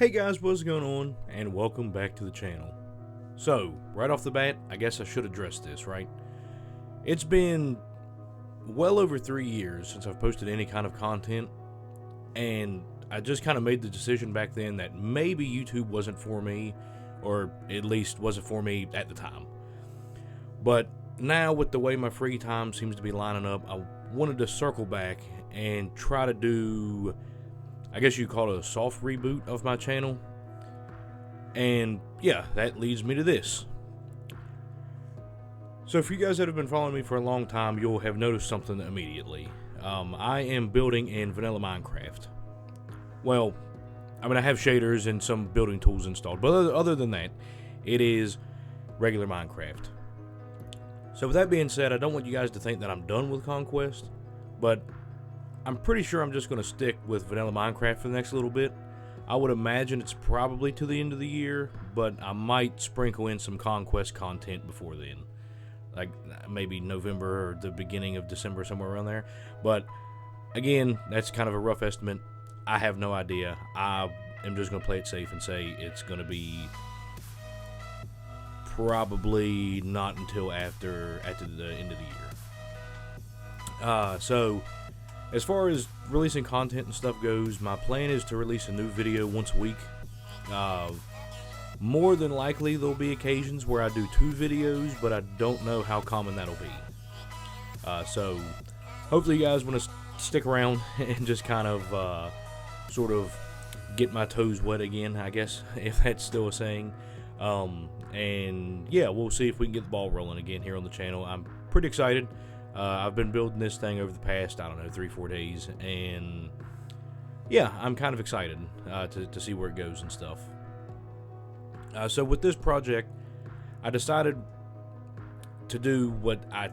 Hey guys, what's going on? And welcome back to the channel. So, right off the bat, I guess I should address this, right? It's been well over 3 years since I've posted any kind of content, and I just kind of made the decision back then that maybe YouTube wasn't for me, or at least wasn't for me at the time. But now, with the way my free time seems to be lining up, I wanted to circle back and try to do, I guess you call it a soft reboot of my channel. And yeah, that leads me to this. So for you guys that have been following me for a long time, you'll have noticed something immediately. I am building in vanilla Minecraft. Well, I mean, I have shaders and some building tools installed, but other than that, it is regular Minecraft. So with that being said, I don't want you guys to think that I'm done with Conquest, but I'm pretty sure I'm just going to stick with vanilla Minecraft for the next little bit. I would imagine it's probably to the end of the year, but I might sprinkle in some Conquest content before then. Like maybe November or the beginning of December, somewhere around there. But again, that's kind of a rough estimate. I have no idea. I am just going to play it safe and say it's going to be probably not until after the end of the year. So as far as releasing content and stuff goes, my plan is to release a new video once a week. More than likely, there'll be occasions where I do 2 videos, but I don't know how common that'll be. So hopefully you guys want to stick around and just kind of sort of get my toes wet again, I guess, if that's still a saying. And yeah, we'll see if we can get the ball rolling again here on the channel. I'm pretty excited. I've been building this thing over the past, I don't know, 3-4 days, and yeah, I'm kind of excited to see where it goes and stuff. So with this project, I decided to do what I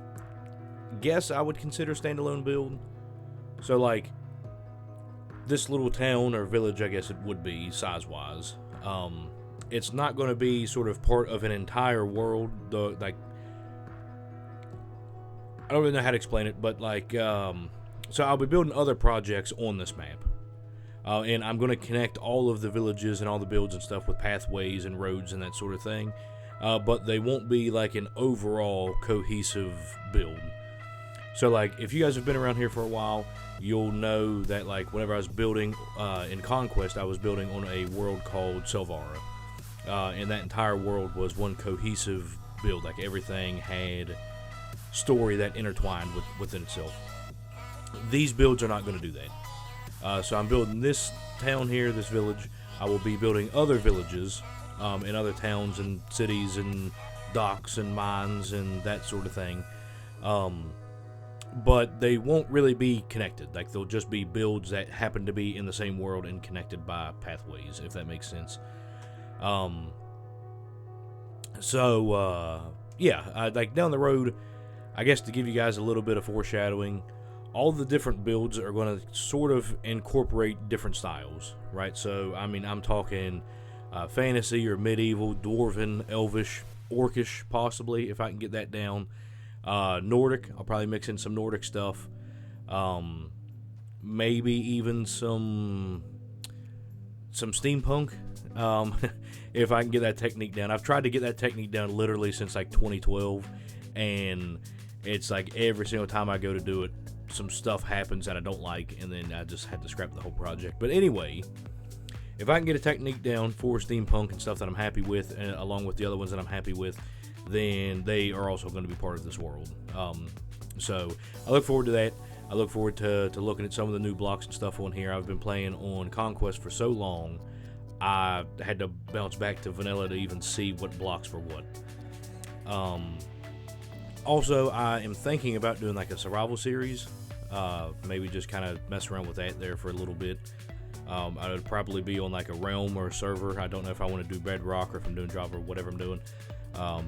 guess I would consider standalone build. So like this little town or village, I guess it would be size-wise. It's not going to be sort of part of an entire world, though. Like, I don't really know how to explain it, but like, so I'll be building other projects on this map. And I'm going to connect all of the villages and all the builds and stuff with pathways and roads and that sort of thing. But they won't be like an overall cohesive build. So like, if you guys have been around here for a while, you'll know that like whenever I was building in Conquest, I was building on a world called Selvara. And that entire world was one cohesive build. Like everything had story that intertwined within itself. These builds are not going to do that. So I'm building this town here, this village. I will be building other villages in other towns and cities and docks and mines and that sort of thing. But they won't really be connected. Like they'll just be builds that happen to be in the same world and connected by pathways, if that makes sense. Yeah, like down the road, I guess to give you guys a little bit of foreshadowing, all the different builds are going to sort of incorporate different styles, right? So, I mean, I'm talking fantasy or medieval, dwarven, elvish, orcish, possibly, if I can get that down. Nordic, I'll probably mix in some Nordic stuff. Maybe even some steampunk, if I can get that technique down. I've tried to get that technique down literally since like 2012, and it's like every single time I go to do it, some stuff happens that I don't like, and then I just had to scrap the whole project. But anyway, if I can get a technique down for steampunk and stuff that I'm happy with, and along with the other ones that I'm happy with, then they are also going to be part of this world. So I look forward to that. I look forward to looking at some of the new blocks and stuff on here. I've been playing on Conquest for so long, I had to bounce back to vanilla to even see what blocks were what. Also, I am thinking about doing like a survival series. Maybe just kind of mess around with that there for a little bit. I would probably be on like a realm or a server. I don't know if I want to do Bedrock or if I'm doing Java or whatever I'm doing.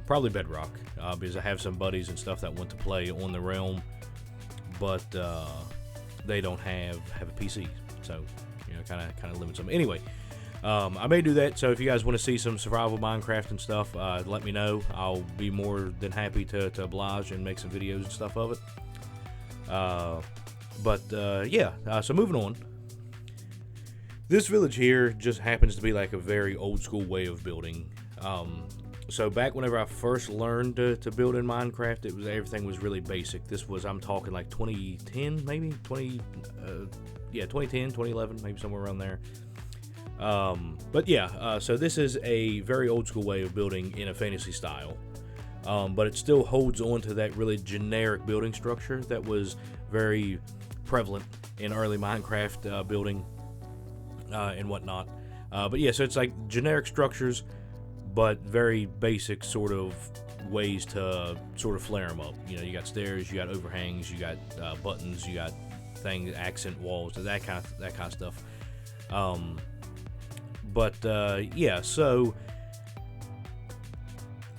Probably Bedrock, because I have some buddies and stuff that want to play on the realm, but they don't have a PC, so you know, kind of limits them. Anyway, I may do that. So if you guys want to see some survival Minecraft and stuff, let me know. I'll be more than happy to oblige and make some videos and stuff of it. Yeah, so moving on. This village here just happens to be like a very old school way of building. So back whenever I first learned to build in Minecraft, everything was really basic. This was, I'm talking like 2010, maybe 2010, 2011, maybe somewhere around there. But yeah, so this is a very old school way of building in a fantasy style. But it still holds on to that really generic building structure that was very prevalent in early Minecraft building and whatnot. But yeah, so it's like generic structures, but very basic sort of ways to sort of flare them up. You know, you got stairs, you got overhangs, you got buttons, you got things, accent walls, that kind of stuff. Yeah, so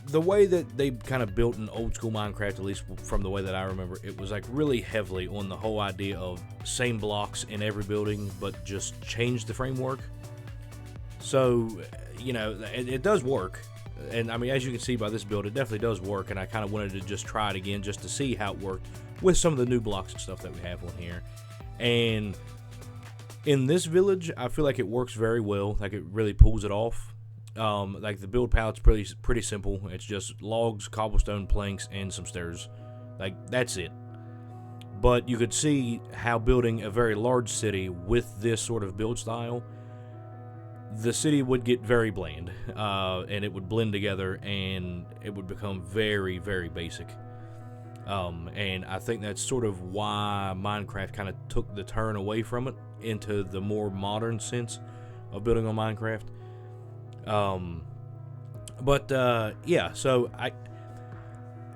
the way that they kind of built an old school Minecraft, at least from the way that I remember, it was like really heavily on the whole idea of same blocks in every building, but just change the framework. So, you know, it does work. And I mean, as you can see by this build, it definitely does work. And I kind of wanted to just try it again just to see how it worked with some of the new blocks and stuff that we have on here. And in this village, I feel like it works very well. Like it really pulls it off. Like the build palette's pretty simple. It's just logs, cobblestone, planks, and some stairs. Like that's it. But you could see how building a very large city with this sort of build style, the city would get very bland, and it would blend together, and it would become very, very basic. And I think that's sort of why Minecraft kind of took the turn away from it into the more modern sense of building on Minecraft. Yeah, so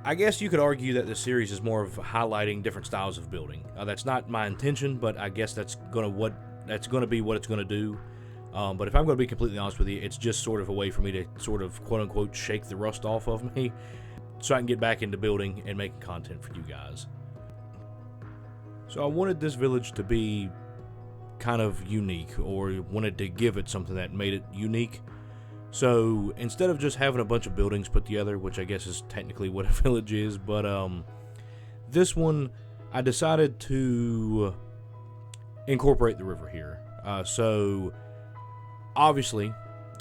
I guess you could argue that the series is more of highlighting different styles of building. That's not my intention, but I guess that's gonna be what it's gonna do. But if I'm going to be completely honest with you, it's just sort of a way for me to sort of quote-unquote shake the rust off of me so I can get back into building and making content for you guys. So I wanted this village to be kind of unique, or wanted to give it something that made it unique. So instead of just having a bunch of buildings put together, which I guess is technically what a village is, but this one, I decided to incorporate the river here. So obviously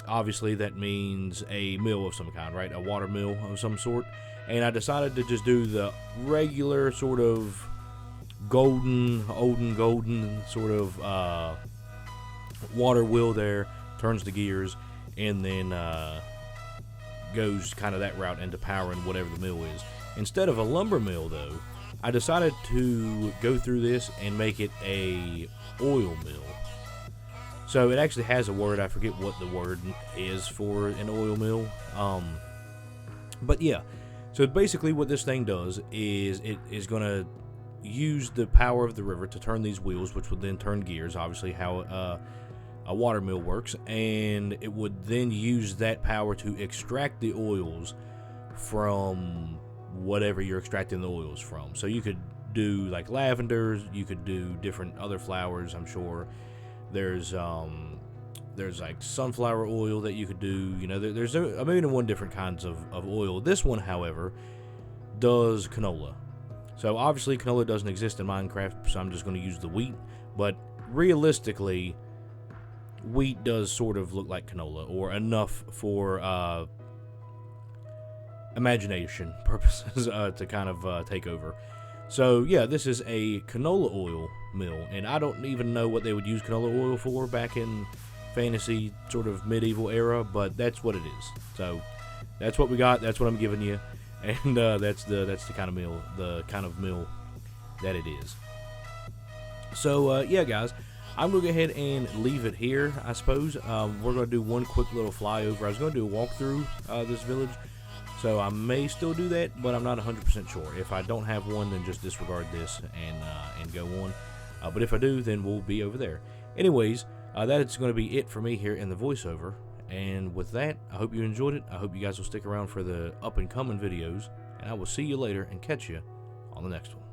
that means a mill of some kind, right? A water mill of some sort. And I decided to just do the regular sort of golden sort of water wheel there, turns the gears, and then goes kind of that route into powering whatever the mill is. Instead of a lumber mill, though, I decided to go through this and make it a oil mill. So it actually has a word. I forget what the word is for an oil mill. But yeah, so basically what this thing does is it is going to use the power of the river to turn these wheels, which would then turn gears, obviously how a water mill works, and it would then use that power to extract the oils from whatever you're extracting the oils from. So you could do like lavenders, you could do different other flowers, I'm sure. There's like sunflower oil that you could do. You know, there's a million and one different kinds of oil. This one, however, does canola. So obviously canola doesn't exist in Minecraft, so I'm just going to use the wheat. But realistically, wheat does sort of look like canola, or enough for imagination purposes to kind of take over. So yeah, this is a canola oil mill, and I don't even know what they would use canola oil for back in fantasy sort of medieval era, but that's what it is. So that's what we got. That's what I'm giving you, and that's the kind of mill that it is. So yeah, guys, I'm gonna go ahead and leave it here. I suppose we're gonna do one quick little flyover. I was gonna do a walkthrough this village. So I may still do that, but I'm not 100% sure. If I don't have one, then just disregard this and go on. But if I do, then we'll be over there. Anyways, that is going to be it for me here in the voiceover. And with that, I hope you enjoyed it. I hope you guys will stick around for the up-and-coming videos. And I will see you later and catch you on the next one.